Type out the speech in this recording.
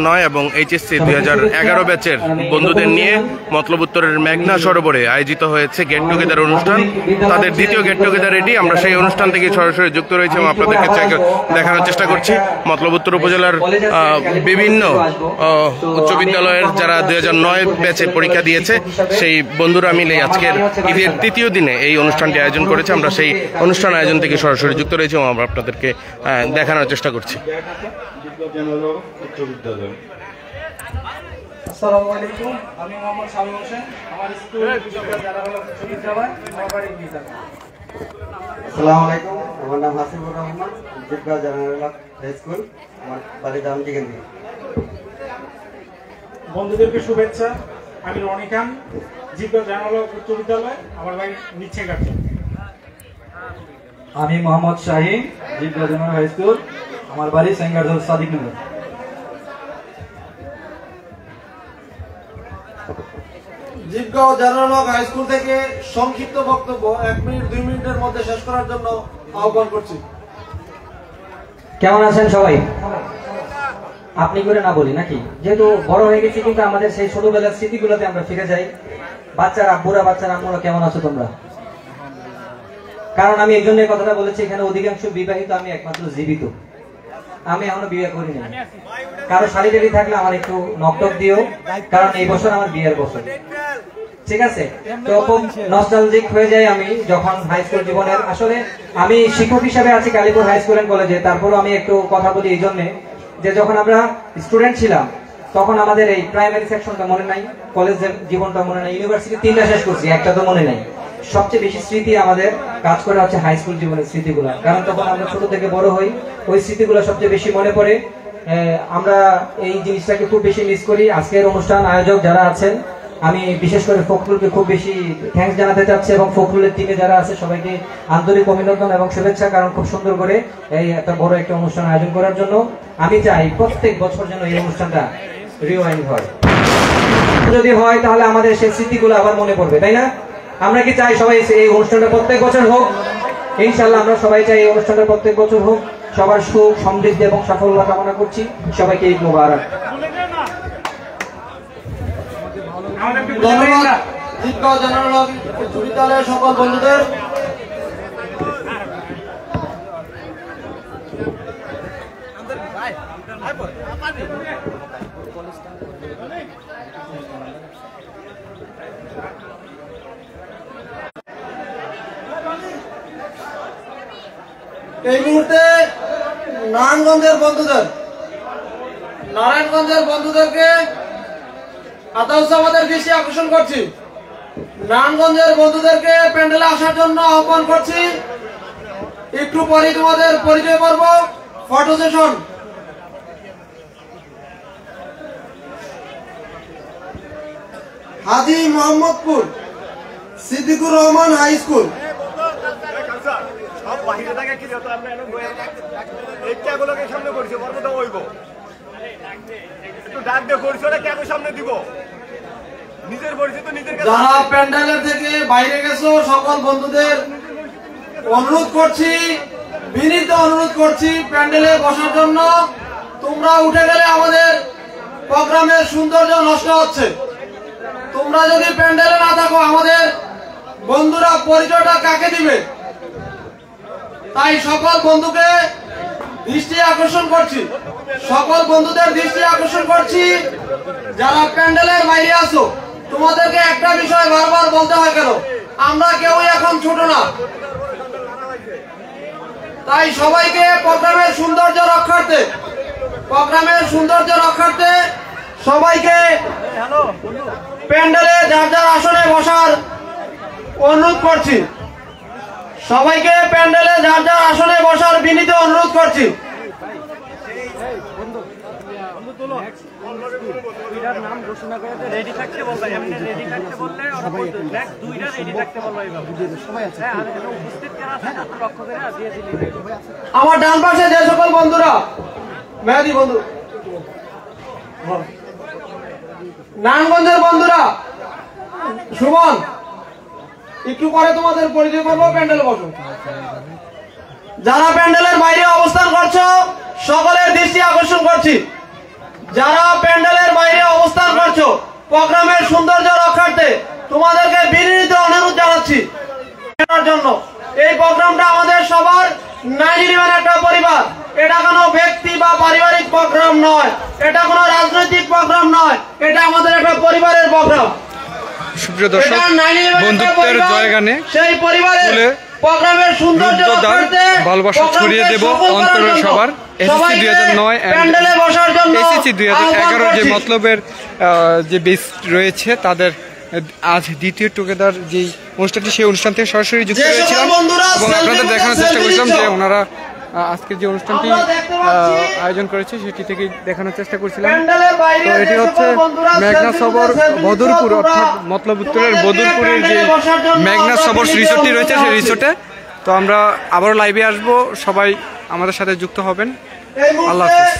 9 এবং এইচএসসি 2011 ব্যাচের বন্ধুদের নিয়ে মতলব উত্তরের মেঘনা সরোবরে আয়োজিত হয়েছে গেট টুগেদার অনুষ্ঠান। তাদের দ্বিতীয় গেট টুগেদার এটি। আমরা সেই অনুষ্ঠান থেকে সরাসরি যুক্ত রয়েছে এবং আপনাদেরকে দেখানোর চেষ্টা করছি মতলব উত্তর উপজেলার বিভিন্ন উচ্চ বিদ্যালয়ের যারা 2009 ব্যাচে পরীক্ষা দিয়েছে সেই বন্ধুরা মিলে আজকের ঈদের তৃতীয় দিনে এই অনুষ্ঠানটি আয়োজন করেছে। আমরা সেই অনুষ্ঠান আয়োজন থেকে সরাসরি যুক্ত রয়েছে এবং আমরা আপনাদেরকে দেখানোর চেষ্টা করছি। আসসালামু আলাইকুম, আমি মোহাম্মদ শামীম হোসেন। আমার স্কুল জানারোল উচ্চ বিদ্যালয়, আমার বাড়ি মির্জাপুর। আসসালামু আলাইকুম, আমার নাম হাসিবুর রহমান, জিবগাঁও জানারোল হাই স্কুল, আমার বাড়ি দামটিকান্দি। বন্ধুদেরকে শুভেচ্ছা। আমি রনি খান, জিবগাঁও জানারোল উচ্চ বিদ্যালয়, আমার বাড়ি নিচেঘাটে। আমি মোহাম্মদ শাহিন, জিবগাঁও জানারোল হাই স্কুল, আমার বাড়ি সেঙ্গারঝোল সাদিকনগর। জিবগাঁও জানারোল হাই স্কুল থেকে সংক্ষিপ্ত বক্তব্য 1 মিনিট 2 মিনিটের মধ্যে শেষ করার জন্য আহ্বান করছি। কেমন আছেন সবাই? আপনি করে না বলি নাকি, যেহেতু বড় হয়ে গেছি কিন্তু আমাদের সেই ছোটবেলার স্মৃতিগুলোতে আমরা ফিরে যাই। বাচ্চারা আব্বুরা, বাচ্চারা আম্মুরা কেমন আছো তোমরা? কারণ আমি এই জন্য কথাটা বলেছি, এখানে অধিকাংশ বিবাহিত, আমি একমাত্র জীবিত। আমি এখনো বিয়ে করিনি। কারো শাড়ি টাড়ি থাকলে আমার একটু নকটক দিও, কারণ এই বছর আমার বিয়ের বছর। ঠিক আছে? তো খুব নস্টালজিক হয়ে যায় আমি যখন হাই স্কুল জীবনের। আসলে আমি শিক্ষক হিসাবে আছি কালীপুর হাই স্কুল এন্ড কলেজে। তারপরও আমি একটু কথা বলি এই জন্য যে যখন আমরা স্টুডেন্ট ছিলাম তখন আমাদের এই প্রাইমারি সেকশনটা মনে নাই, কলেজের জীবনটা মনে নাই, ইউনিভার্সিটি 3টা শেষ করছি, একটা তো মনে নাই। সবচেয়ে বেশি স্মৃতি আমাদের কাজ করে হচ্ছে হাই স্কুল জীবনের স্মৃতিগুলো, কারণ তখন আমরা ছোট থেকে বড় হই, ওই স্মৃতিগুলো সবচেয়ে বেশি মনে পড়ে। আমরা এই জিনিসটাকে খুব বেশি মিস করি। আজকের অনুষ্ঠান আয়োজক যারা আছেন, আমি বিশেষ করে ফখরুলকে খুব বেশি থ্যাঙ্কস জানাতে চাচ্ছি এবং ফখরুলের টিমে যারা আছে সবাইকে আন্তরিক অভিনন্দন এবং শুভেচ্ছা, কারণ খুব সুন্দর করে এই একটা বড় একটা অনুষ্ঠান আয়োজন করার জন্য। আমি চাই প্রত্যেক বছর যেন এই অনুষ্ঠানটা রিওয়াইন্ড হয়। যদি হয় তাহলে আমাদের সেই স্মৃতিগুলো আবার মনে পড়বে, তাই না? আমরা কি চাই সবাই এই অনুষ্ঠানটা প্রত্যেক বছর হোক? ইনশাআল্লাহ আমরা সবাই চাই এই অনুষ্ঠানটা প্রত্যেক বছর হোক। সবার সুখ, সমৃদ্ধি এবং সাফল্য কামনা করছি। সবাইকে ঈদ মোবারক। ধন্যবাদ জিবগাঁও জানারোল উচ্চ বিদ্যালয়ের সকল বন্ধুদের। এই মুহূর্তে নারায়ণগঞ্জের বন্ধুদেরকে আমাদের দৃষ্টি আকর্ষণ করছি। নারায়ণগঞ্জের বন্ধুদেরকে প্যান্ডেলে আসার জন্য আহ্বান করছি। একটু পরে তোমাদের পরিচয় করব। Photo session. Haji Mohammadpur Siddiqur Rahman high school. যারা প্যান্ডেলের থেকে বাইরে গেছো সকল বন্ধুদের অনুরোধ করছি, বিনীত অনুরোধ করছি প্যান্ডেলে বসার জন্য। তোমরা উঠে গেলে আমাদের প্রোগ্রামের সৌন্দর্য নষ্ট হচ্ছে। তোমরা যদি প্যান্ডেলে না থাকো আমাদের বন্ধুরা পরিচয়টা কাকে দিবে? তাই সকল বন্ধুকে দৃষ্টি আকর্ষণ করছি, সকল বন্ধুদের দৃষ্টি আকর্ষণ করছি যারা প্যান্ডেলের বাইরে আছো, তোমাদেরকে একটা বিষয় বারবার বলতে হয় কেন, আমরা কেউই এখন ছোট না। তাই সবাইকে প্রোগ্রামের সৌন্দর্য রক্ষার্থে সবাইকে প্যান্ডেলে যার যার আসনে বসার অনুরোধ করছি। সবাইকে প্যান্ডেলে যার যার আসনে বসার বিনীত অনুরোধ করছি। আমার ডান পাশে যে সকল বন্ধুরা, মেহাদি বন্ধু, নারায়ণগঞ্জের বন্ধুরা, সুমন, একটু পরে তোমাদের পরিচয় করবো, প্যান্ডেলে বসো। যারা প্যান্ডেলের বাইরে অবস্থান করছো সকলের দৃষ্টি আকর্ষণ করছি, যারা প্রোগ্রামের সৌন্দর্য রক্ষার্থে তোমাদেরকে বিনীত অনুরোধ জানাচ্ছি জন্য। এই প্রোগ্রামটা আমাদের সবার 911 একটা পরিবার। এটা কোনো ব্যক্তি বা পারিবারিক প্রোগ্রাম নয়, এটা কোনো রাজনৈতিক প্রোগ্রাম নয়, এটা আমাদের একটা পরিবারের প্রোগ্রাম। সুপ্রিয় দর্শক, বন্ধুত্বের জয়গানে সেই পরিবারের ফুলে প্রোগ্রামের সৌন্দর্য রুদ্রদ্বার ভালোবাসা ছড়িয়ে দেব অন্তরের সবার। এসএসসি 2009 এসএসসি 2011 যে মতলবের যে বেস রয়েছে তাদের আজ দ্বিতীয় টুগেদার যে অনুষ্ঠানটি, সেই অনুষ্ঠান থেকে সরাসরি যুক্ত হয়েছিলাম এবং আপনাদের দেখানোর চেষ্টা করেছিলাম যে ওনারা আজকের যে অনুষ্ঠানটি আয়োজন করেছে সেটি থেকে দেখানোর চেষ্টা করছিলাম। তো এটি হচ্ছে মেঘনা সবর বদরপুর, অর্থাৎ মতলব উত্তরের বদরপুরের যে মেঘনা সবর রিসোর্টটি রয়েছে সেই রিসোর্টে। তো আমরা আবারও লাইভে আসবো, সবাই আমাদের সাথে যুক্ত হবেন। আল্লাহ হাফেজ।